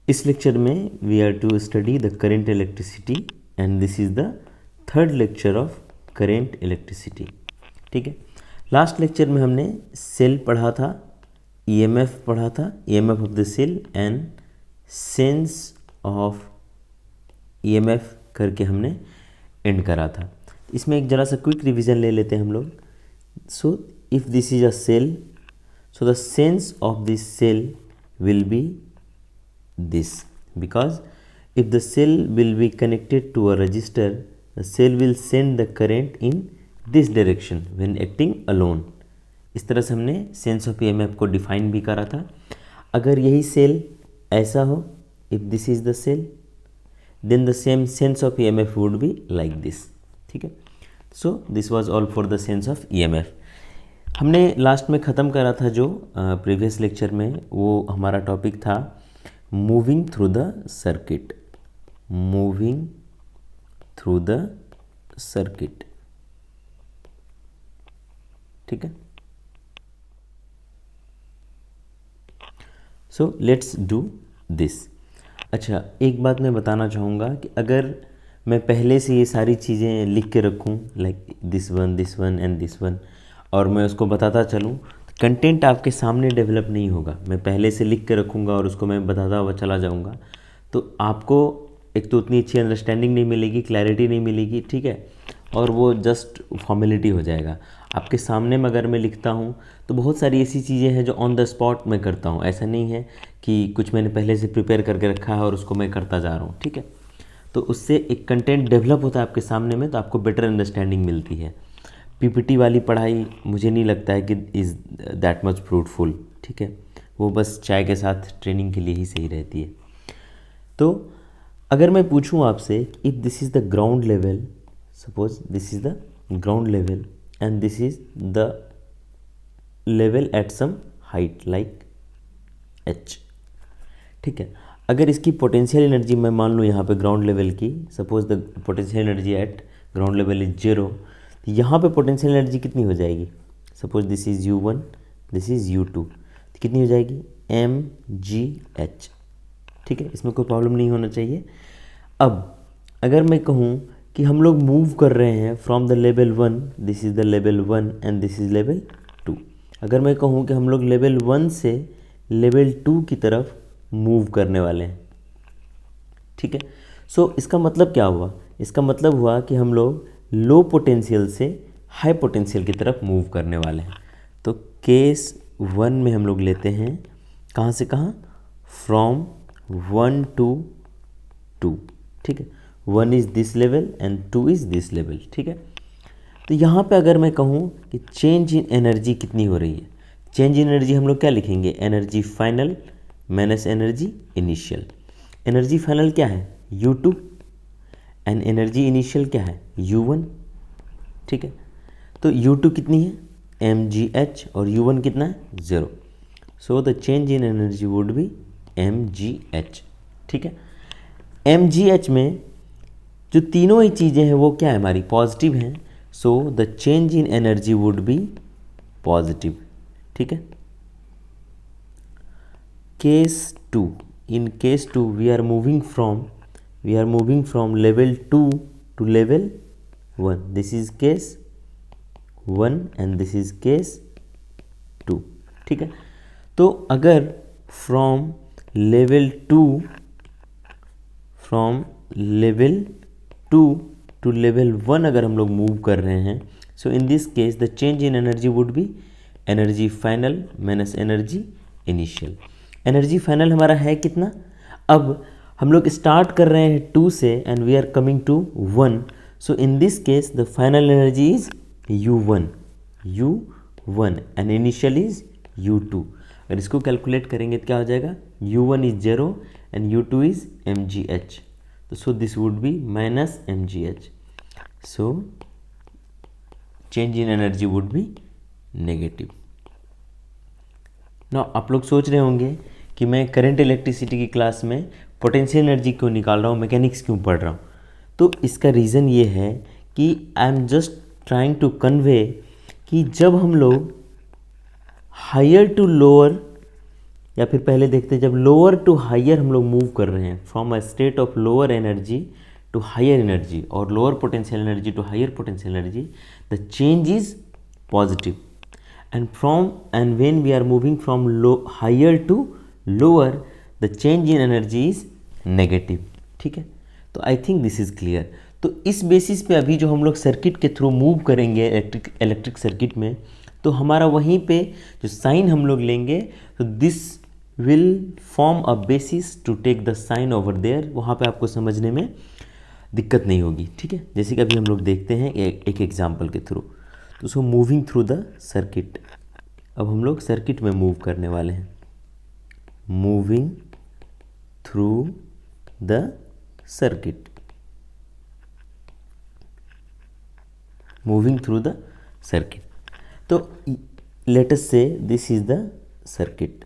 इस लेक्चर में we are to study the current electricity and this is the third lecture of current electricity. ठीक है, last lecture में हमने cell पढ़ा था, ईएमएफ पढ़ा था, EMF of the cell and sense of EMF करके हमने एंड करा था। इसमें एक जरा सा क्विक रिवीजन ले लेते हैं हम लोग। So if this is a cell, so the sense of this cell will be this, because if the cell will be connected to a resistor, the cell will send the current in this direction when acting alone। इस तरह से हमने sense of EMF को define भी करा था। अगर यही सेल ऐसा हो, if this is the cell, then the same sense of EMF would be like this। ठीक है, so this was all for the sense of EMF। हमने लास्ट में ख़त्म करा था जो प्रीवियस लेक्चर में, वो हमारा टॉपिक था moving through the circuit, moving through the circuit. ठीक है, सो लेट्स डू दिस। अच्छा, एक बात मैं बताना चाहूँगा कि अगर मैं पहले से ये सारी चीज़ें लिख के रखूँ, like this one and this one, और मैं उसको बताता चलूँ, कंटेंट आपके सामने डेवलप नहीं होगा। मैं पहले से लिख के रखूँगा और उसको मैं बताता हुआ चला जाऊँगा, तो आपको एक तो उतनी अच्छी अंडरस्टैंडिंग नहीं मिलेगी, क्लैरिटी नहीं मिलेगी। ठीक है, और वो जस्ट फॉर्मेलिटी हो जाएगा। आपके सामने में अगर मैं लिखता हूँ तो बहुत सारी ऐसी चीज़ें हैं जो ऑन द स्पॉट मैं करता हूँ। ऐसा नहीं है कि कुछ मैंने पहले से प्रिपेयर करके रखा है और उसको मैं करता जा रहा हूँ। ठीक है, तो उससे एक कंटेंट डेवलप होता है आपके सामने में, तो आपको बेटर अंडरस्टैंडिंग मिलती है। पीपीटी वाली पढ़ाई मुझे नहीं लगता है कि इज़ दैट मच फ्रूटफुल। ठीक है, वो बस चाय के साथ ट्रेनिंग के लिए ही सही रहती है। तो अगर मैं पूछूं आपसे, if this is the ground level, suppose this is the ground level and this is the level at some height like h। ठीक है, अगर इसकी पोटेंशियल एनर्जी मैं मान लूँ यहाँ पे ग्राउंड लेवल की, suppose the potential energy at ground level is 0, तो यहाँ पे पोटेंशियल एनर्जी कितनी हो जाएगी? Suppose this is U1, this is U2, तो कितनी हो जाएगी? mgh। ठीक है, इसमें कोई प्रॉब्लम नहीं होना चाहिए। अब अगर मैं कहूँ कि हम लोग मूव कर रहे हैं from the level 1, this is the level 1 and this is level 2। अगर मैं कहूँ कि हम लोग लेवल 1 से लेवल 2 की तरफ मूव करने वाले हैं, ठीक है, सो इसका मतलब क्या हुआ? इसका मतलब हुआ कि हम लोग लो पोटेंशियल से हाई पोटेंशियल की तरफ मूव करने वाले हैं। तो केस 1 में हम लोग लेते हैं कहाँ से कहाँ? From 1 to 2। ठीक है, 1 is this level and 2 is this level. ठीक है, तो यहाँ पे अगर मैं कहूँ कि चेंज इन एनर्जी कितनी हो रही है, चेंज इन एनर्जी हम लोग क्या लिखेंगे? Energy final minus energy initial. Energy final क्या है? U2 एंड एनर्जी इनिशियल क्या है? U1। ठीक है, तो U2 कितनी है? mgh, और U1 कितना है? 0। So the change in energy would B mgh। ठीक है, mgh में जो तीनों ही चीज़ें हैं वो क्या है? हमारी पॉजिटिव हैं। So the change in energy would B positive. ठीक है, case 2, in case 2 we are moving from level 2 to level 1। this is case 1 and this is case 2। ठीक है, तो अगर from level 2 to level 1 अगर हम लोग मूव कर रहे हैं, so in this case the change in energy would be energy final minus energy initial। Energy final हमारा है कितना? अब हम लोग स्टार्ट कर रहे हैं 2 से and we are coming to 1, so in this case the final energy is U1 and initial is U2। अगर इसको कैलकुलेट करेंगे तो क्या हो जाएगा? U1 is 0 and U2 is mgh, तो सो this would B minus mgh। So change in energy would be negative. ना आप लोग सोच रहे होंगे कि मैं करंट इलेक्ट्रिसिटी की क्लास में पोटेंशियल एनर्जी क्यों निकाल रहा हूँ, मैकेनिक्स क्यों पढ़ रहा हूँ? तो इसका रीज़न ये है कि I am just trying to convey कि जब हम लोग हायर टू लोअर या फिर पहले देखते हैं जब लोअर टू हायर हम लोग मूव कर रहे हैं, from a state of lower energy to higher energy और lower potential energy to higher potential energy, the change is positive, and when we are moving from higher to lower, the change in energy is negative. ठीक है, तो आई think this is clear. तो इस basis पे अभी जो हम लोग सर्किट के थ्रू मूव करेंगे इलेक्ट्रिक सर्किट में, तो हमारा वहीं पे जो साइन हम लोग लेंगे, तो this will form a basis to take the sign over there, वहाँ पे आपको समझने में दिक्कत नहीं होगी। ठीक है, जैसे कि अभी हम लोग देखते हैं एक एग्जाम्पल के थ्रू। तो so moving through the circuit, अब हम लोग सर्किट में मूव करने वाले हैं। Moving through the circuit, moving through the circuit. तो late us say this is the circuit.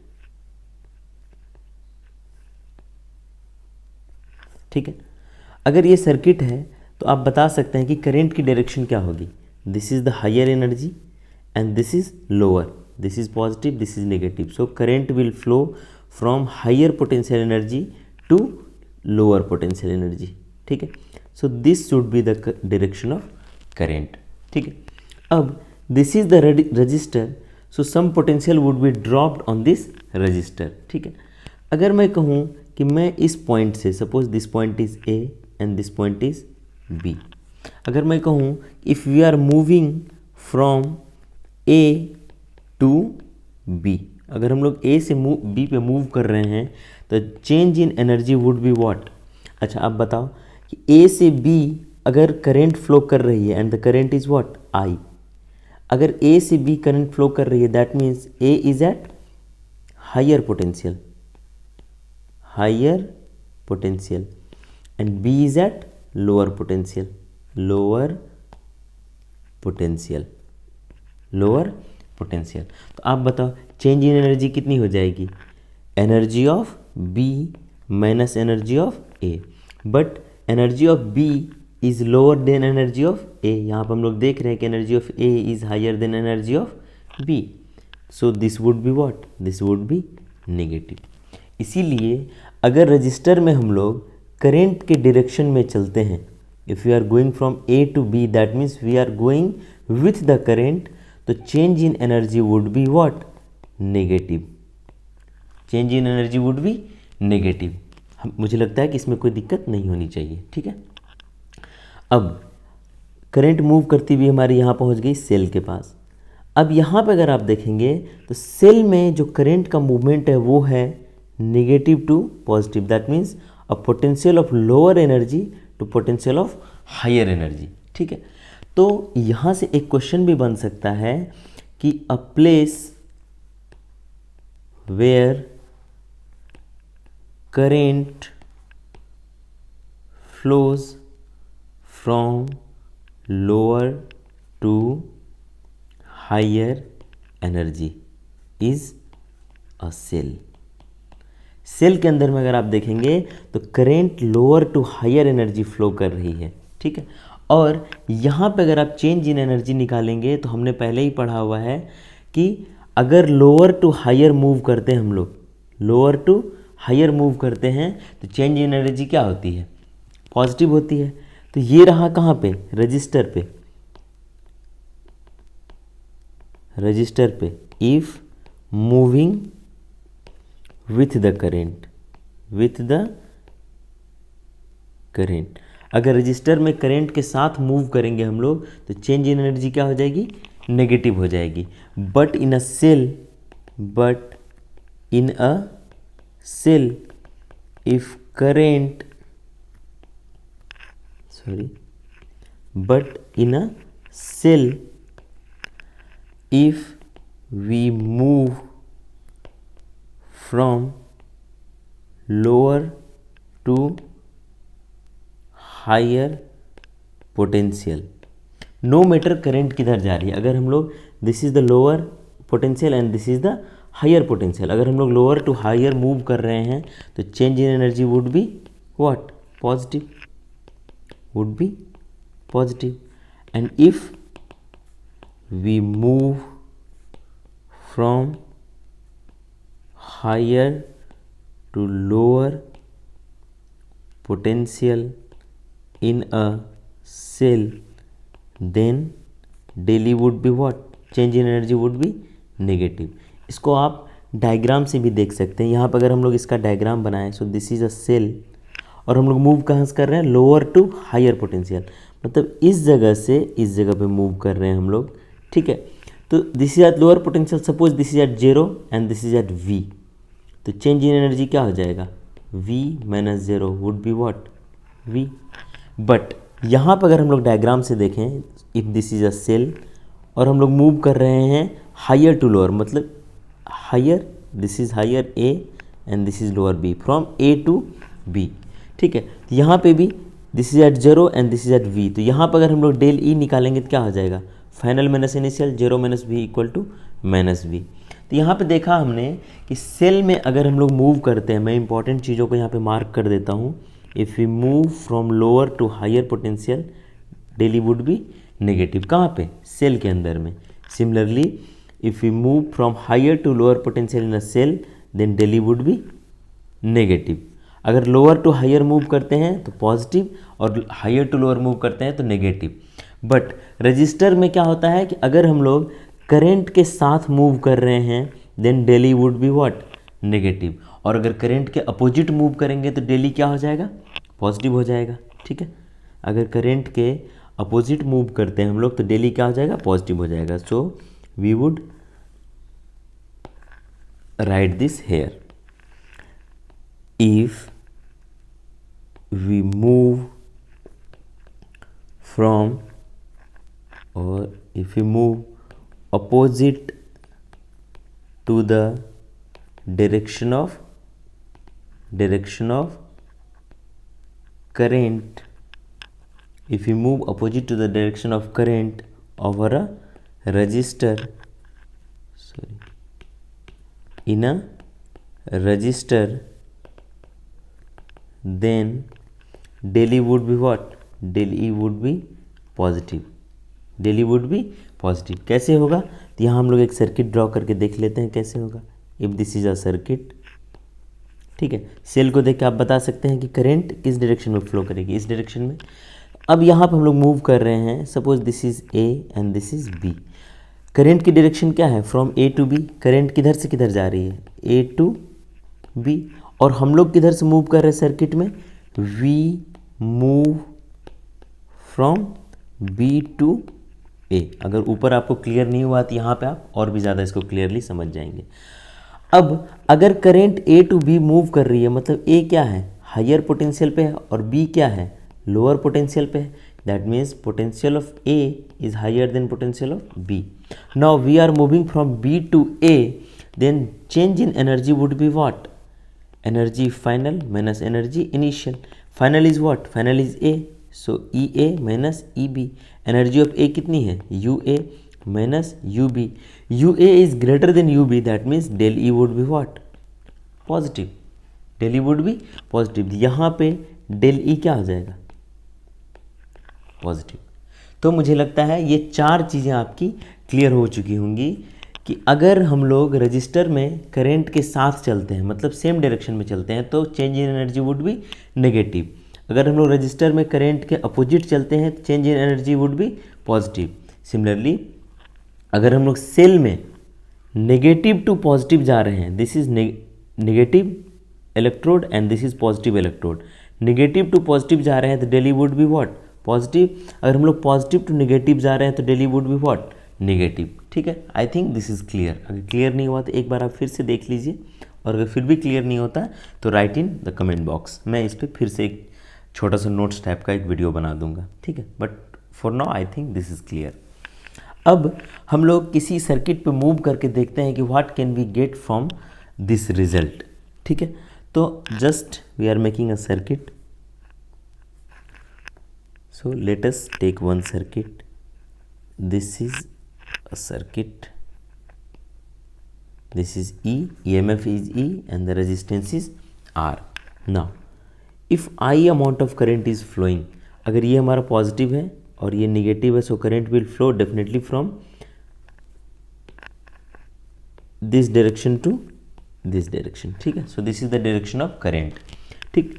ठीक है, अगर ये सर्किट है तो आप बता सकते हैं कि करंट की डायरेक्शन क्या होगी। This is the higher energy and this is lower, this is positive, this is negative, so current will flow from higher potential energy to lower potential energy. ठीक है, so this should be the direction of current. ठीक है, अब this is the register, so some potential would be dropped on this register. ठीक है, अगर मैं कहूँ कि मैं इस पॉइंट से, suppose this point is A and this point is B, अगर मैं कहूँ if we are moving from A to B, अगर हम लोग ए से बी पे मूव कर रहे हैं तो change in energy would be what. अच्छा, आप बताओ कि ए से बी अगर करंट फ्लो कर रही है and the current is what I, अगर ए से बी करंट फ्लो कर रही है that means A is at higher potential, higher potential and B is at lower potential, lower potential, lower potential. तो आप बताओ चेंज इन एनर्जी कितनी हो जाएगी, energy of B minus energy of A, but energy of B is lower than energy of A. यहाँ पर हम लोग देख रहे हैं कि energy of A is higher than energy of B, so this would be what, this would be negative. इसीलिए अगर रजिस्टर में हम लोग करंट के डायरेक्शन में चलते हैं, if we are going from A to B that means we are going with the current, तो change in energy would be what, negative, change in energy would be negative. मुझे लगता है कि इसमें कोई दिक्कत नहीं होनी चाहिए। ठीक है, अब करंट मूव करती हुई हमारी यहाँ पहुँच गई सेल के पास। अब यहाँ पे अगर आप देखेंगे तो सेल में जो करंट का मूवमेंट है वो है negative to positive, that means a potential of lower energy to potential of higher energy. ठीक है, तो यहाँ से एक क्वेश्चन भी बन सकता है कि a place where current flows from lower to higher energy is a cell. Cell के अंदर में अगर आप देखेंगे तो current lower to higher energy flow कर रही है। ठीक है, और यहाँ पे अगर आप चेंज इन एनर्जी निकालेंगे तो हमने पहले ही पढ़ा हुआ है कि अगर लोअर टू हायर मूव करते हैं हम लोग, लोअर टू हायर मूव करते हैं तो चेंज इन एनर्जी क्या होती है, पॉजिटिव होती है। तो ये रहा कहाँ पे, रजिस्टर पे, रजिस्टर पे if moving with the current, with the current, अगर रजिस्टर में करंट के साथ मूव करेंगे हम लोग तो चेंज इन एनर्जी क्या हो जाएगी, नेगेटिव हो जाएगी। But in a cell, but in a cell if current, sorry, but in a cell if we move from lower to higher potential, no matter current किधर जा रही है, अगर हम लोग this is the lower potential and this is the higher potential, अगर हम लोग lower to higher मूव कर रहे हैं तो change in energy would be what, positive, would be positive, and if we move from higher to lower potential in a cell, then daily would be what? Change in energy would be negative. इसको आप diagram से भी देख सकते हैं। यहाँ पर अगर हम लोग इसका डायग्राम बनाएं, so this is a cell और हम लोग मूव कहाँ से कर रहे हैं? लोअर टू हायर पोटेंशियल, मतलब इस जगह से इस जगह पे मूव कर रहे हैं हम लोग, ठीक है। तो this is at lower potential, suppose this is at 0 and this is at V, तो चेंज इन एनर्जी क्या हो जाएगा? V minus 0 would be what? V। But यहाँ पर अगर हम लोग डायग्राम से देखें, if this is a cell और हम लोग मूव कर रहे हैं हायर टू लोअर, मतलब higher, this is higher A and this is lower B, from A to B, ठीक है। तो यहाँ पे भी this is at 0 and this is at V, तो यहाँ पर अगर हम लोग डेल E निकालेंगे तो क्या हो जाएगा? Final minus initial, 0 minus V equal to minus V। तो यहाँ पे देखा हमने कि सेल में अगर हम लोग मूव करते हैं, मैं इंपॉर्टेंट चीज़ों को यहाँ पे मार्क कर देता हूँ। If we move from lower to higher potential, del E would be negative. कहाँ पे? सेल के अंदर में। Similarly if we move from higher to lower potential in a cell, then del E would be negative. अगर lower to higher move करते हैं तो positive और हायर टू लोअर मूव करते हैं तो नेगेटिव। बट रजिस्टर में क्या होता है कि अगर हम लोग करंट के साथ मूव कर रहे हैं, then del E would be what? Negative. और अगर करंट के अपोजिट मूव करेंगे तो डेली क्या हो जाएगा? पॉजिटिव हो जाएगा, ठीक है। अगर करंट के अपोजिट मूव करते हैं हम लोग तो डेली क्या हो जाएगा? पॉजिटिव हो जाएगा। So we would write this here. If we move from, or if we move opposite to the direction of current, if we move opposite to the direction of current over a resistor, in a resistor, then daily would be what? Daily would B positive. Daily would B positive. कैसे होगा? तो यहाँ हम लोग एक circuit draw करके देख लेते हैं कैसे होगा। If this is a circuit, ठीक है, सेल को देख के आप बता सकते हैं कि करंट किस डायरेक्शन में फ्लो करेगी? इस डायरेक्शन में। अब यहाँ पर हम लोग मूव कर रहे हैं, suppose this is A and this is B। Current की डायरेक्शन क्या है? From A to B। Current किधर से किधर जा रही है? A to B। और हम लोग किधर से मूव कर रहे हैं सर्किट में? We move from B to A। अगर ऊपर आपको क्लियर नहीं हुआ तो यहाँ पे आप और भी ज़्यादा इसको क्लियरली समझ जाएंगे। अब अगर current A to B move कर रही है, मतलब A क्या है? हायर पोटेंशियल पे है और B क्या है? लोअर पोटेंशियल पे है। That means potential of A is higher than potential of B। Now we are moving from B to A, then change in energy would be what? Energy final minus energy initial. Final is what? Final is A. So EA minus EB. Energy of A कितनी है? UA minus UB. UA is greater than UB. That means del E would be what? Positive. Del E would be positive. यहाँ पे del E क्या हो जाएगा? Positive. तो मुझे लगता है ये चार चीज़ें आपकी क्लियर हो चुकी होंगी कि अगर हम लोग रजिस्टर में करंट के साथ चलते हैं, मतलब सेम डायरेक्शन में चलते हैं, तो change in energy would be negative. अगर हम लोग रजिस्टर में करंट के अपोजिट चलते हैं तो change in energy would B positive. Similarly अगर हम लोग सेल में नेगेटिव टू पॉजिटिव जा रहे हैं, this is negative electrode and this is positive electrode, negative to positive जा रहे हैं तो del E would be what? Positive. अगर हम लोग पॉजिटिव टू नेगेटिव जा रहे हैं तो del E would be what? Negative. ठीक है, आई थिंक दिस इज़ क्लियर। अगर क्लियर नहीं हुआ तो एक बार आप फिर से देख लीजिए, और अगर फिर भी क्लियर नहीं होता तो right in the comment box. मैं इस पर फिर से एक छोटा सा नोट्स टाइप का एक वीडियो बना दूंगा, ठीक है। But for now I think this is clear. अब हम लोग किसी सर्किट पे मूव करके देखते हैं कि what can we get from this result, ठीक है। तो just we are making a circuit, so let us take one circuit. This is a circuit, this is E, EMF is E and the resistance is R. Now if I amount of current is flowing, अगर ये हमारा positive है और ये negative है, so current will flow definitely from this direction to this direction, ठीक है। So this is the direction of current, ठीक।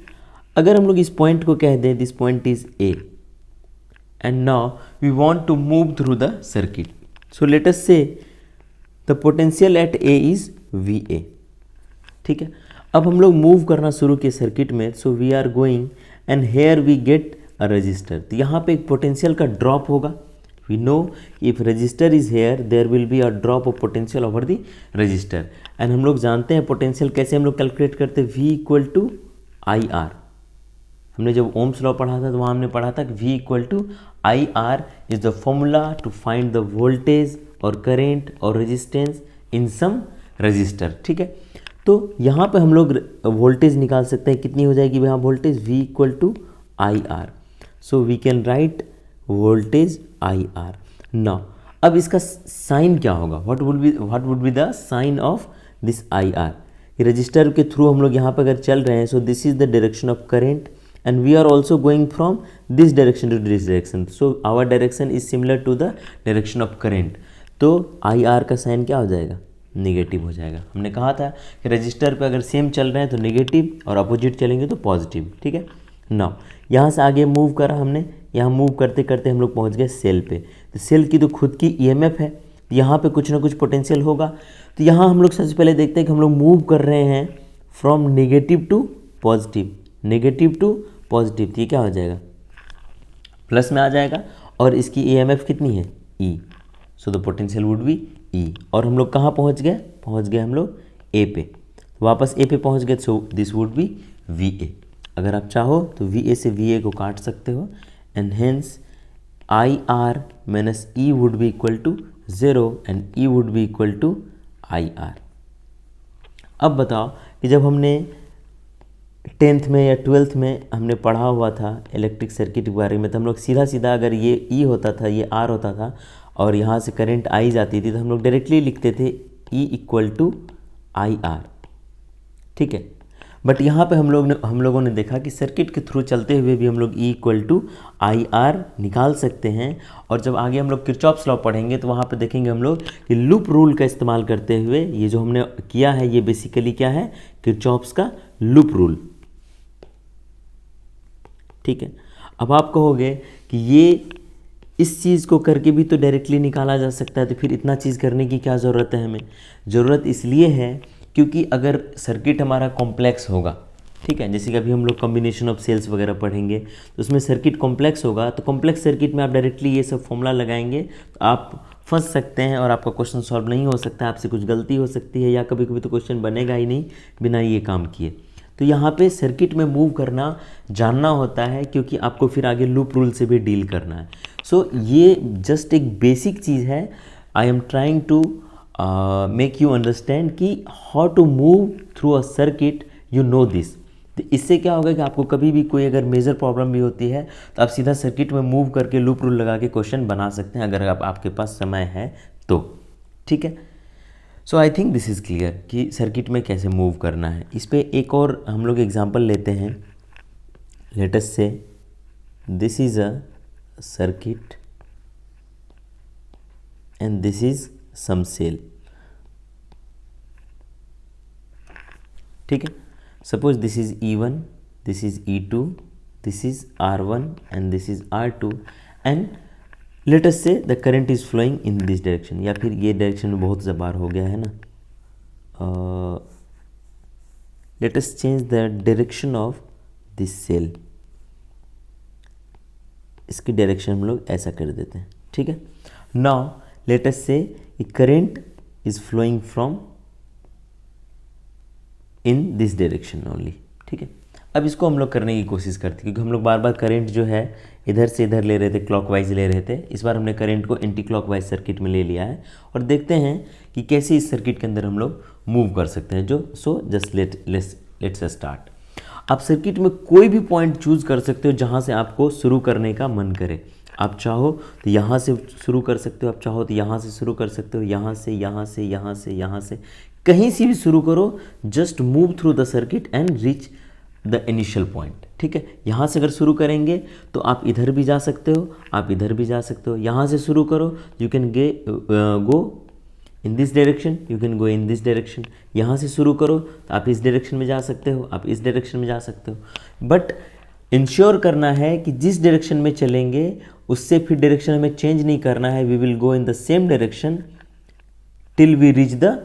अगर हम लोग इस पॉइंट को कह दें this point is A and now we want to move through the circuit, so let us say the potential at A is V A, ठीक है। अब हम लोग मूव करना शुरू किए सर्किट में, so we are going and here we get a resistor, तो यहाँ पे एक पोटेंशियल का ड्रॉप होगा। We know if resistor is here there will be a drop of potential over the resistor, and हम लोग जानते हैं पोटेंशियल कैसे हम लोग कैलकुलेट करते हैं, V equal to I R. हमने जब ओम्स लॉ पढ़ा था तो वहाँ हमने पढ़ा था कि V equal to I R is the formula to find the voltage और करेंट और रेजिस्टेंस इन सम रजिस्टर, ठीक है। तो यहाँ पे हम लोग वोल्टेज निकाल सकते हैं, कितनी हो जाएगी यहाँ voltage, V equal to I R, so we can write voltage I R. Now अब इसका साइन क्या होगा, what would be the sign of this I R. Resistor के थ्रू हम लोग यहाँ पे अगर चल रहे हैं, so this is the direction of current and we are also going from this direction to this direction, so our direction is similar to the direction of current. तो आई आर का साइन क्या हो जाएगा, negative हो जाएगा। हमने कहा था कि रजिस्टर पे अगर सेम चल रहे हैं तो नेगेटिव और अपोजिट चलेंगे तो पॉजिटिव, ठीक है। नाउ यहाँ से आगे मूव करा हमने, यहाँ मूव करते करते हम लोग पहुँच गए सेल पे, तो सेल की तो खुद की ईएमएफ है, तो यहाँ पे कुछ ना कुछ पोटेंशियल होगा। तो यहाँ हम लोग सबसे पहले देखते हैं कि हम लोग मूव कर रहे हैं from negative to positive, negative to positive, तो ये क्या हो जाएगा, प्लस में आ जाएगा, और इसकी ईएमएफ कितनी है, E, so the potential would be E. और हम लोग कहाँ पहुँच गए हम लोग ए पे, वापस ए पे पहुँच गए, सो this would B V A. अगर आप चाहो तो वी ए से वी ए को काट सकते हो, and hence I R minus E would be equal to 0 and E would be equal to I R. अब बताओ कि जब हमने 10th में या 12th में हमने पढ़ा हुआ था इलेक्ट्रिक सर्किट के बारे में, तो हम लोग सीधा सीधा अगर ये ई होता था, ये आर होता था और यहाँ से करंट आई जाती थी, तो हम लोग डायरेक्टली लिखते थे E equal to I R, ठीक है। बट यहाँ पे हम लोगों ने देखा कि सर्किट के थ्रू चलते हुए भी हम लोग E equal to I R निकाल सकते हैं, और जब आगे हम लोग किरचॉफ्स लॉ पढ़ेंगे तो वहाँ पे देखेंगे हम लोग कि लूप रूल का इस्तेमाल करते हुए ये जो हमने किया है ये बेसिकली क्या है, किरचॉफ्स का लूप रूल, ठीक है। अब आप कहोगे कि ये इस चीज़ को करके भी तो डायरेक्टली निकाला जा सकता है, तो फिर इतना चीज़ करने की क्या ज़रूरत है हमें, ज़रूरत इसलिए है क्योंकि अगर सर्किट हमारा कॉम्प्लेक्स होगा, ठीक है, जैसे कि अभी हम लोग कॉम्बिनेशन ऑफ सेल्स वगैरह पढ़ेंगे तो उसमें सर्किट कॉम्प्लेक्स होगा, तो कॉम्प्लेक्स सर्किट में आप डायरेक्टली ये सब फॉर्मूला लगाएंगे तो आप फंस सकते हैं और आपका क्वेश्चन सॉल्व नहीं हो सकता, आपसे कुछ गलती हो सकती है, या कभी कभी तो क्वेश्चन बनेगा ही नहीं बिना ये काम किए। तो यहाँ पे सर्किट में मूव करना जानना होता है, क्योंकि आपको फिर आगे लूप रूल से भी डील करना है। सो ये जस्ट एक बेसिक चीज़ है, I am trying to make you understand कि how to move through a circuit, you know this. तो इससे क्या होगा कि आपको कभी भी कोई अगर मेजर प्रॉब्लम भी होती है तो आप सीधा सर्किट में मूव करके लूप रूल लगा के क्वेश्चन बना सकते हैं, अगर आपके पास समय है तो, ठीक है। So I think this is clear कि सर्किट में कैसे मूव करना है। इस पर एक और हम लोग एग्जांपल लेते हैं, let us say this is a circuit and this is some cell, ठीक है। Suppose this is E1, this is E2, this is R1 and this is R2, and let us say the current is flowing in this direction, या फिर ये direction में बहुत बार हो गया है ना, let us change the direction of this cell, इसकी डायरेक्शन हम लोग ऐसा कर देते हैं, ठीक है। Now let us say current is flowing from in this direction only, ठीक है। अब इसको हम लोग करने की कोशिश करते हैं, क्योंकि हम लोग बार बार करंट जो है इधर से इधर ले रहे थे, क्लॉकवाइज ले रहे थे, इस बार हमने करंट को एंटी क्लॉकवाइज सर्किट में ले लिया है, और देखते हैं कि कैसे इस सर्किट के अंदर हम लोग मूव कर सकते हैं। So just let's start. आप सर्किट में कोई भी पॉइंट चूज कर सकते हो जहाँ से आपको शुरू करने का मन करे, आप चाहो तो यहाँ से शुरू कर सकते हो, आप चाहो तो यहाँ से शुरू कर सकते हो, यहाँ से, यहाँ से, यहाँ से, यहाँ से, कहीं से भी शुरू करो, just move through the circuit and reach the initial point, ठीक है। यहाँ से अगर शुरू करेंगे तो आप इधर भी जा सकते हो, आप इधर भी जा सकते हो, यहाँ से शुरू करो, you can go in this direction, you can go in this direction. यहाँ से शुरू करो तो आप इस डायरेक्शन में जा सकते हो, आप इस डायरेक्शन में जा सकते हो, बट इंश्योर करना है कि जिस डायरेक्शन में चलेंगे उससे फिर डायरेक्शन हमें चेंज नहीं करना है। We will go in the same direction till we reach the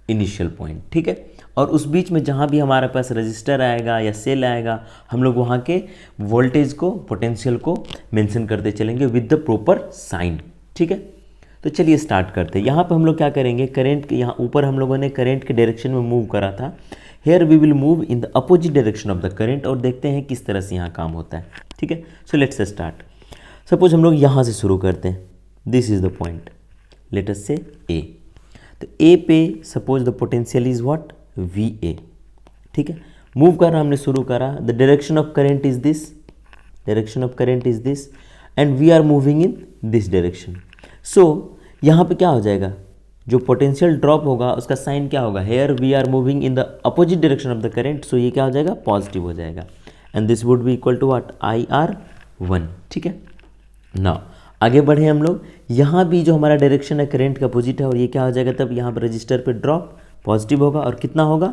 initial point, ठीक है। और उस बीच में जहाँ भी हमारे पास रजिस्टर आएगा या सेल आएगा, हम लोग वहाँ के वोल्टेज को, पोटेंशियल को मेंशन करते चलेंगे विद द प्रॉपर साइन, ठीक है। तो चलिए स्टार्ट करते हैं। यहाँ पर हम लोग क्या करेंगे, करंट के यहाँ ऊपर हम लोगों ने करंट के डायरेक्शन में मूव करा था। Here we will move in the opposite direction of the current, और देखते हैं किस तरह से यहाँ काम होता है, ठीक है। So let's start. सपोज हम लोग यहाँ से शुरू करते हैं, this is the point, let us say A. तो ए पे suppose the potential is what, V A, ठीक है। मूव करना हमने शुरू करा, the direction of current is this, direction of current is this, and we are moving in this direction. So यहाँ पे क्या हो जाएगा, जो पोटेंशियल ड्रॉप होगा उसका साइन क्या होगा, here we are moving in the opposite direction of the current, so ये क्या हो जाएगा, पॉजिटिव हो जाएगा, and this would be equal to what, IR1, ठीक है। नाउ आगे बढ़े हम लोग, यहाँ भी जो हमारा डायरेक्शन है करंट का अपोजिट है, और ये क्या हो जाएगा, तब यहाँ पर रजिस्टर पे ड्रॉप पॉजिटिव होगा, और कितना होगा,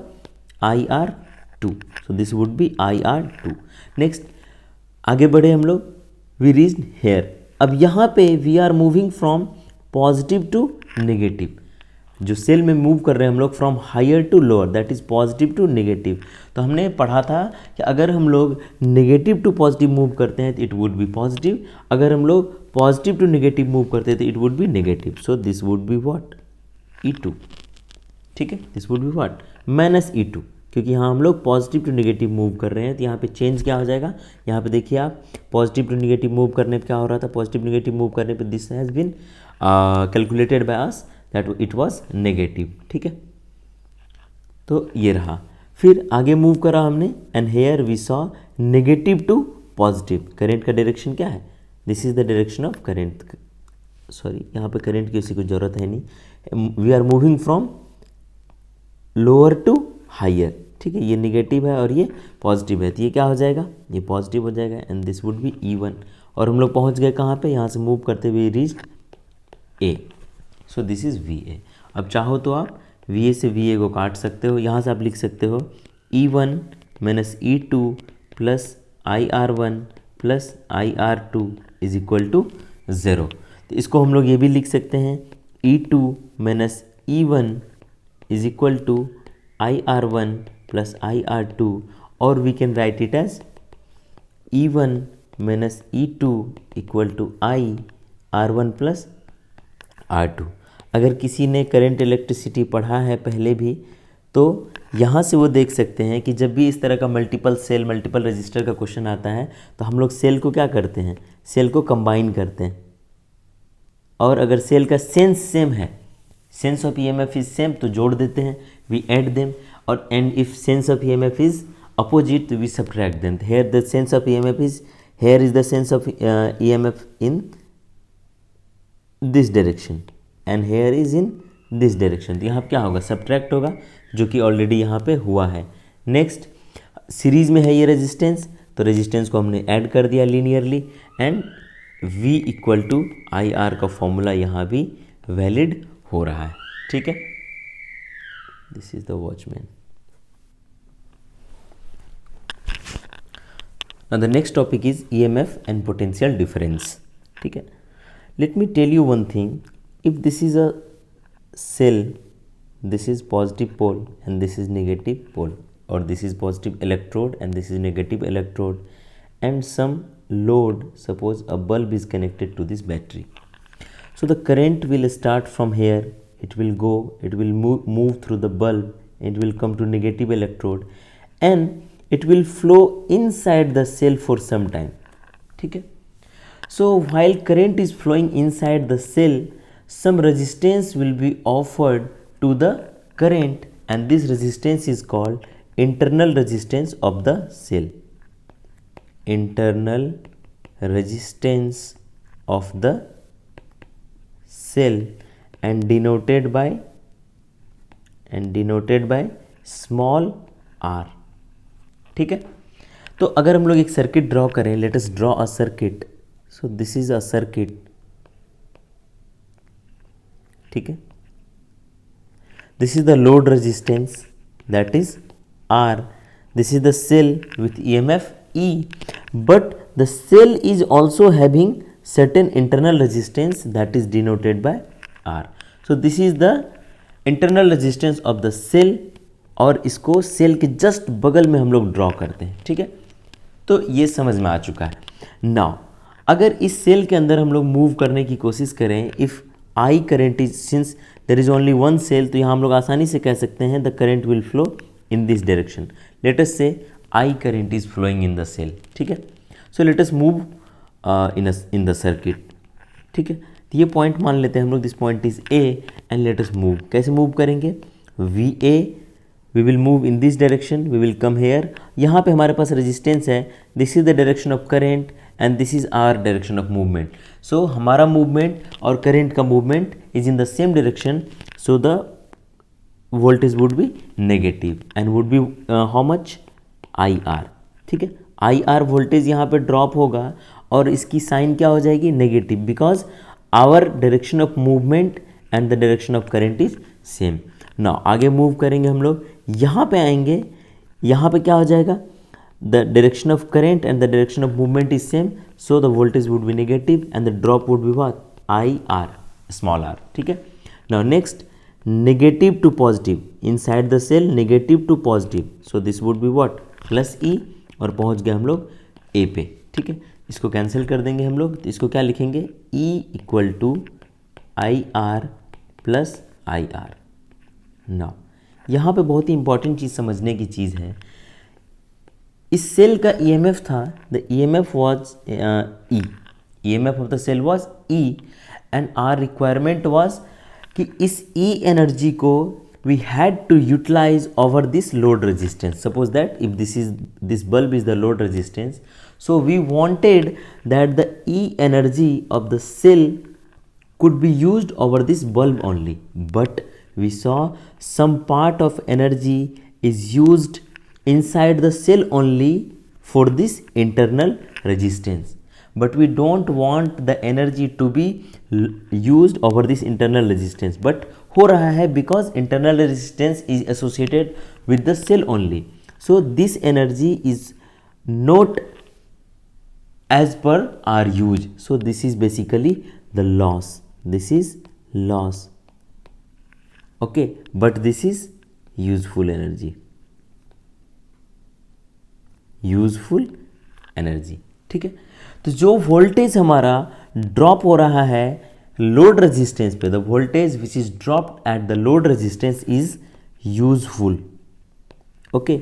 IR2, so this would B IR2। Next आगे बढ़े हम लोग, वी रीच्ड हेयर। अब यहाँ पे we are moving from positive to negative, जो सेल में मूव कर रहे हैं हम लोग from higher to lower, that is positive to negative. तो हमने पढ़ा था कि अगर हम लोग नेगेटिव टू पॉजिटिव मूव करते हैं तो इट वुड बी पॉजिटिव, अगर हम लोग पॉजिटिव टू नेगेटिव मूव करते हैं तो it would be negative. So this would be what, E2, ठीक है। This would be what, -E2, क्योंकि यहाँ हम लोग पॉजिटिव टू नेगेटिव मूव कर रहे हैं, तो यहाँ पे चेंज क्या हो जाएगा, यहाँ पे देखिए आप, पॉजिटिव टू नेगेटिव मूव करने पे क्या हो रहा था, पॉजिटिव नेगेटिव मूव करने पे this has been calculated by us that it was negative, ठीक है। तो ये रहा, फिर आगे मूव करा हमने, and here we saw negative to positive. Current का डायरेक्शन क्या है, this is the direction of current, sorry यहाँ पे करंट की उसकी कोई ज़रूरत है नहीं, we are moving from lower to higher, ठीक है। ये नेगेटिव है और ये पॉजिटिव है, तो ये क्या हो जाएगा, ये पॉजिटिव हो जाएगा, and this would B E1। और हम लोग पहुंच गए कहाँ पे, यहाँ से मूव करते हुए reach A, so this is VA। अब चाहो तो आप VA से VA को काट सकते हो, यहाँ से आप लिख सकते हो E1 - E2 plus IR1 plus IR2 is equal to 0। तो इसको हम लोग ये भी लिख सकते हैं, E2 - E1 is equal to IR1 plus IR2, और we can write it as E1 minus E2 equal to IR1 plus R2। अगर किसी ने करंट इलेक्ट्रिसिटी पढ़ा है पहले भी, तो यहाँ से वो देख सकते हैं कि जब भी इस तरह का मल्टीपल सेल मल्टीपल रजिस्टर का क्वेश्चन आता है तो हम लोग सेल को क्या करते हैं, सेल को कंबाइन करते हैं, और अगर सेल का सेंस सेम है, sense of EMF is same, तो जोड़ देते हैं, वी ऐड देम, और and if sense of EMF is opposite we subtract them. Here the sense of EMF is, here is the sense of EMF in this direction and here is in this direction, तो यहाँ क्या होगा, subtract होगा, जो कि already यहाँ पे हुआ है। नेक्स्ट सीरीज में है ये रेजिस्टेंस, तो रेजिस्टेंस को हमने ऐड कर दिया linearly, and V equal to IR का फॉर्मूला यहाँ भी वैलिड हो रहा है, ठीक है। This is the watchman. Now the next topic is EMF and potential difference, ठीक है। Let me tell you one thing, if this is a cell, this is positive pole and this is negative pole, or this is positive electrode and this is negative electrode, and some load, suppose a bulb is connected to this battery. So the current will start from here, it will go, it will move through the bulb, it will come to negative electrode, and it will flow inside the cell for some time, ठीक है। So while current is flowing inside the cell, some resistance will be offered to the current, and this resistance is called internal resistance of the cell, internal resistance of the cell, and denoted by small r, ठीक है। तो अगर हम लोग एक circuit draw करें, let us draw a circuit, so this is a circuit, ठीक है। this is the load resistance, that is R. This is the cell with EMF E, but the cell is also having certain internal resistance that is denoted by R. So this is the internal resistance of the cell, और इसको cell के just बगल में हम लोग draw करते हैं, ठीक है। तो ये समझ में आ चुका है। नाउ अगर इस सेल के अंदर हम लोग मूव करने की कोशिश करें, if I current is, since there is only one cell, तो यहाँ हम लोग आसानी से कह सकते हैं the current will flow in this direction. Let us say I current is flowing in the cell, ठीक है। So let us move in the circuit, ठीक है। तो ये पॉइंट मान लेते हैं हम लोग, this point is A and let us move. कैसे मूव करेंगे? V A, we will move in this direction, we will come here. यहाँ पे हमारे पास रेजिस्टेंस है, this is the direction of current and this is our direction of movement. So हमारा movement और current का movement is in the same direction, so the voltage would be negative and would be how much? I R, ठीक है। I R voltage यहाँ पे drop होगा और इसकी साइन क्या हो जाएगी? Negative, because our direction of movement and the direction of current is same. Now आगे मूव करेंगे हम लोग, यहाँ पे आएंगे, यहाँ पे क्या हो जाएगा? The direction of current and the direction of movement is same, so the voltage would be negative and the drop would be what? I R, small R, ठीक है। Now next, negative to positive, inside the cell negative to positive, so this would be what? Plus E, और पहुँच गए हम लोग ए पे, ठीक है। इसको कैंसिल कर देंगे हम लोग, तो इसको क्या लिखेंगे? E equal to I R plus I R. Now यहाँ पे बहुत ही इंपॉर्टेंट चीज़ समझने की चीज़ है, इस सेल का ईएमएफ था, the EMF was E, EMF of the cell was E and our requirement was कि इस ई एनर्जी को we had to utilize over this load resistance. Suppose that if this bulb is the load resistance, so we wanted that the E energy of the cell could be used over this bulb only, but we saw some part of energy is used inside the cell only for this internal resistance, but we don't want the energy to be used over this internal resistance, but हो रहा है because internal resistance is associated with the cell only, so this energy is not as per our use, so this is basically the loss, this is loss, okay, but this is useful energy, useful energy, ठीक है। तो जो voltage हमारा drop हो रहा है load resistance पे, the voltage which is dropped at the load resistance is useful, okay,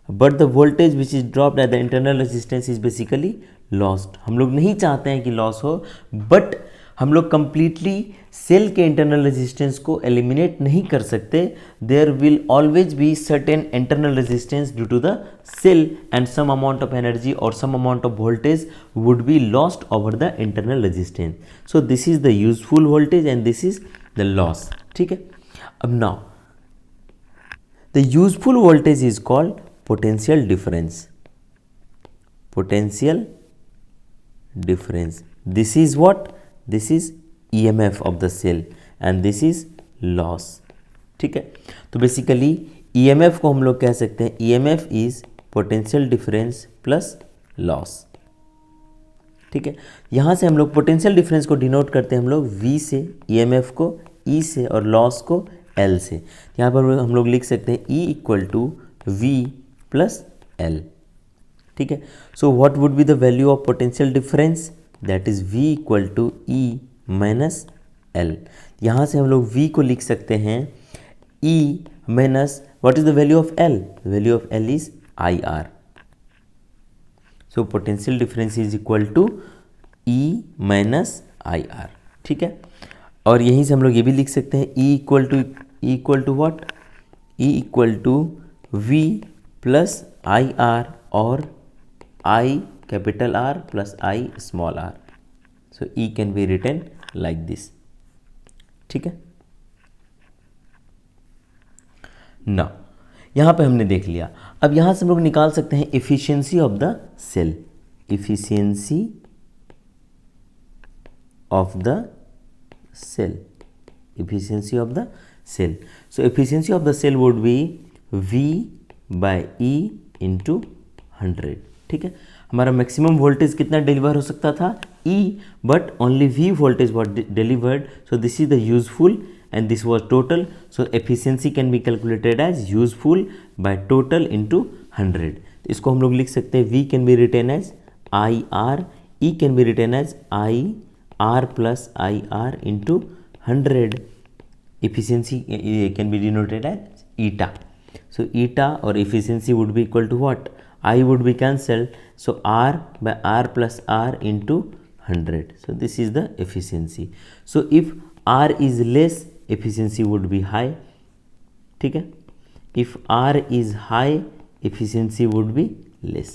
but the voltage which is dropped at the internal resistance is basically lost. हम लोग नहीं चाहते हैं कि लॉस हो, बट हम लोग कंप्लीटली सेल के इंटरनल रेजिस्टेंस को एलिमिनेट नहीं कर सकते। There will always be certain internal resistance due to the cell and some amount of energy और some amount of voltage would be lost over the internal resistance. So this is the useful voltage and this is the loss, ठीक है। अब now the useful voltage is called potential difference, potential difference, this is what? This is EMF of the cell and this is loss, ठीक है। तो basically EMF को हम लोग कह सकते हैं EMF is potential difference plus loss, ठीक है। यहाँ से हम लोग पोटेंशियल डिफरेंस को डिनोट करते हैं हम लोग V से, EMF को E से और लॉस को L से। यहाँ पर हम लोग लिख सकते हैं E equal to V plus L, ठीक है। So what would be the value of potential difference? That is V equal to E minus L। यहाँ से हम लोग V को लिख सकते हैं E minus what is the value of L? Value of L is IR। So potential difference is equal to E minus IR, ठीक है। और यहीं से हम लोग ये भी लिख सकते हैं E equal to what? E equal to V plus IR और I capital R plus I small r, so E can be written like this, ठीक है। ना यहाँ पे हमने देख लिया, अब यहाँ से हम लोग निकाल सकते हैं efficiency of the cell, efficiency of the cell, efficiency of the cell. So efficiency of the cell would be V by E into 100. ठीक है, हमारा मैक्सिमम वोल्टेज कितना डिलीवर हो सकता था E, but only V voltage was delivered. So this is the useful and this was total. So efficiency can be calculated as useful by total into 100. तो इसको हम लोग लिख सकते हैं V can be written as IR, E can be written as IR plus IR into 100. Efficiency can be denoted as eta. So eta or efficiency would be equal to what? I would be cancelled. So R by R plus R into 100. So this is the efficiency. So if R is less, efficiency would be high. ठीक है, if R is high, efficiency would be less.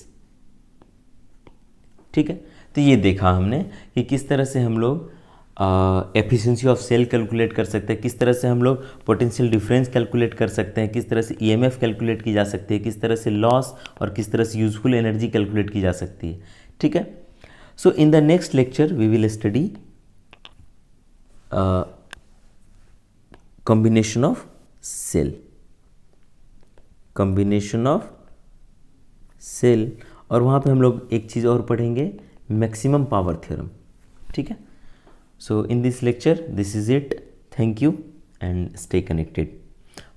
ठीक है, तो ये देखा हमने कि किस तरह से हम लोग एफिशिएंसी ऑफ सेल कैलकुलेट कर सकते हैं, किस तरह से हम लोग पोटेंशियल डिफरेंस कैलकुलेट कर सकते हैं, किस तरह से ईएमएफ कैलकुलेट की जा सकती है, किस तरह से लॉस और किस तरह से यूजफुल एनर्जी कैलकुलेट की जा सकती है. ठीक है, so in the next lecture we will study combination of cell, और वहाँ पे हम लोग एक चीज़ और पढ़ेंगे, मैक्सिमम पावर थ्योरम. ठीक है, so in this lecture this is it. Thank you and stay connected.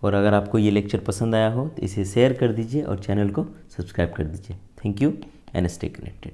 और अगर आपको ये लेक्चर पसंद आया हो तो इसे शेयर कर दीजिए और चैनल को सब्सक्राइब कर दीजिए. Thank you and stay connected.